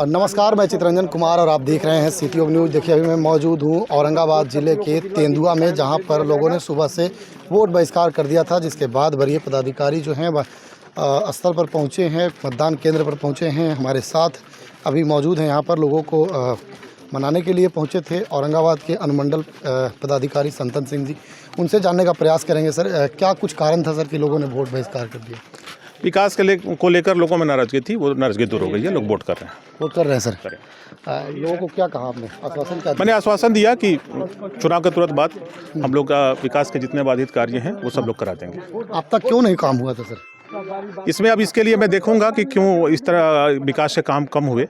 और नमस्कार, मैं चितरंजन कुमार और आप देख रहे हैं सिटी ऑफ न्यूज़। देखिए, अभी मैं मौजूद हूं औरंगाबाद ज़िले के तेंदुआ में, जहां पर लोगों ने सुबह से वोट बहिष्कार कर दिया था, जिसके बाद वरीय पदाधिकारी जो हैं वह स्थल पर पहुंचे हैं, मतदान केंद्र पर पहुंचे हैं। हमारे साथ अभी मौजूद हैं, यहाँ पर लोगों को मनाने के लिए पहुँचे थे औरंगाबाद के अनुमंडल पदाधिकारी संतन सिंह जी। उनसे जानने का प्रयास करेंगे। सर, क्या कुछ कारण था सर कि लोगों ने वोट बहिष्कार कर दिया? विकास को लेकर लोगों में नाराजगी थी, वो नाराजगी दूर हो गई है, लोग वोट कर रहे हैं। वोट कर रहे हैं सर। लोगों को क्या कहा आपने, आश्वासन क्या? मैंने आश्वासन दिया कि चुनाव के तुरंत बाद हम लोग का विकास के जितने बाधित कार्य हैं वो सब लोग करा देंगे। अब तक क्यों नहीं काम हुआ था सर? इसमें अब इसके लिए मैं देखूंगा कि क्यों इस तरह विकास के काम कम हुए,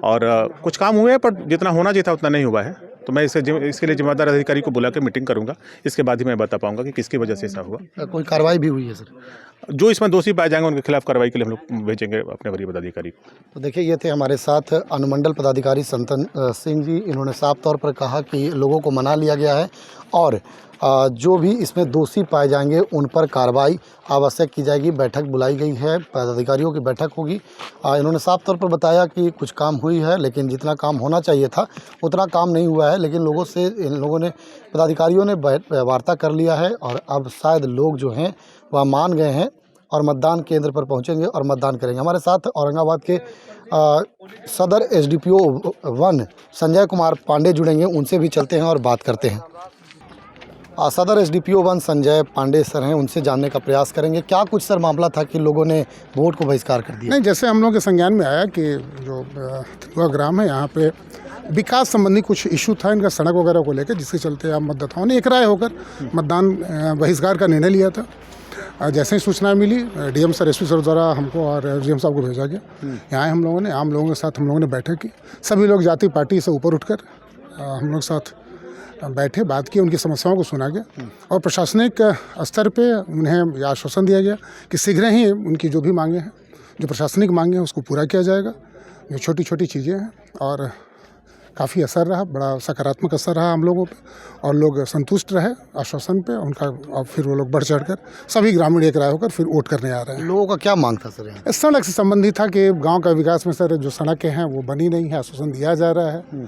और कुछ काम हुए पर जितना होना चाहिए था उतना नहीं हुआ है। तो मैं इसके लिए जिम्मेदार अधिकारी को बुला के मीटिंग करूंगा। इसके बाद ही मैं बता पाऊंगा कि किसकी वजह से ऐसा हुआ। कोई कार्रवाई भी हुई है सर? जो इसमें दोषी पाए जाएंगे उनके खिलाफ कार्रवाई के लिए हम लोग भेजेंगे अपने वरीय पदाधिकारी को। तो देखिए, ये थे हमारे साथ अनुमंडल पदाधिकारी संतन सिंह जी। इन्होंने साफ तौर पर कहा कि लोगों को मना लिया गया है और जो भी इसमें दोषी पाए जाएंगे उन पर कार्रवाई आवश्यक की जाएगी। बैठक बुलाई गई है, पदाधिकारियों की बैठक होगी। इन्होंने साफ तौर पर बताया कि कुछ काम हुई है, लेकिन जितना काम होना चाहिए था उतना काम नहीं हुआ है। लेकिन इन लोगों ने, पदाधिकारियों ने वार्ता कर लिया है और अब शायद लोग जो हैं वह मान गए हैं और मतदान केंद्र पर पहुंचेंगे और मतदान करेंगे। हमारे साथ औरंगाबाद के सदर SDPO 1 संजय कुमार पांडे जुड़ेंगे, उनसे भी चलते हैं और बात करते हैं। सदर SDPO 1 संजय पांडे सर हैं, उनसे जानने का प्रयास करेंगे। क्या कुछ सर मामला था कि लोगों ने वोट को बहिष्कार कर दिया? नहीं, जैसे हम लोग के संज्ञान में आया कि जो तेंदुआ ग्राम है, यहाँ पे विकास संबंधी कुछ इशू था इनका, सड़क वगैरह को लेकर, जिसके चलते आप मतदाताओं ने एक राय होकर मतदान बहिष्कार का निर्णय लिया था। जैसे ही सूचना मिली, DM सर, SP सर द्वारा हमको और GM साहब को भेजा गया। यहाँ हम लोगों ने आम लोगों के साथ हम लोगों ने बैठक की। सभी लोग जाति पार्टी से ऊपर उठकर हम लोग साथ बैठे, बात की, उनकी समस्याओं को सुना गया और प्रशासनिक स्तर पे उन्हें आश्वासन दिया गया कि शीघ्र ही उनकी जो भी मांगे हैं, जो प्रशासनिक मांगे हैं, उसको पूरा किया जाएगा। जो छोटी छोटी चीज़ें हैं, और काफ़ी असर रहा, बड़ा सकारात्मक असर रहा हम लोगों पे, और लोग संतुष्ट रहे आश्वासन पे उनका। और फिर वो लोग बढ़ चढ़ कर सभी ग्रामीण एक राय होकर फिर वोट करने आ रहे हैं। लोगों का क्या मांग था सर? यहाँ सड़क से संबंधित था कि गाँव का विकास में सर जो सड़कें हैं वो बनी नहीं है, आश्वासन दिया जा रहा है।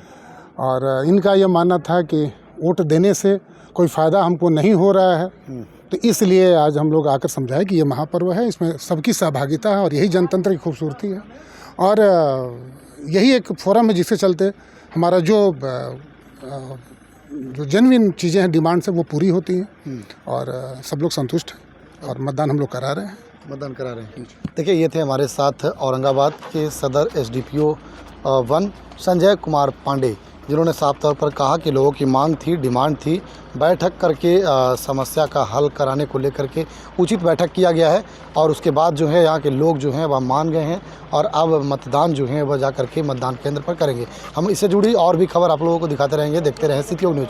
और इनका यह मानना था कि वोट देने से कोई फ़ायदा हमको नहीं हो रहा है, तो इसलिए आज हम लोग आकर समझाए कि ये महापर्व है, इसमें सबकी सहभागिता है और यही जनतंत्र की खूबसूरती है। और यही एक फोरम है जिसके चलते हमारा जो जेन्युइन चीज़ें हैं, डिमांड्स हैं, वो पूरी होती हैं और सब लोग संतुष्ट हैं और मतदान हम लोग करा रहे हैं। मतदान करा रहे हैं। देखिए, ये थे हमारे साथ औरंगाबाद के सदर SDPO 1 संजय कुमार पांडे, जिन्होंने साफ तौर पर कहा कि लोगों की मांग थी, डिमांड थी। बैठक करके समस्या का हल कराने को लेकर के उचित बैठक किया गया है और उसके बाद जो है यहाँ के लोग जो हैं वह मान गए हैं और अब मतदान जो है वह जा करके मतदान केंद्र पर करेंगे। हम इससे जुड़ी और भी खबर आप लोगों को दिखाते रहेंगे। देखते रहें सिटी ऑफ न्यूज़।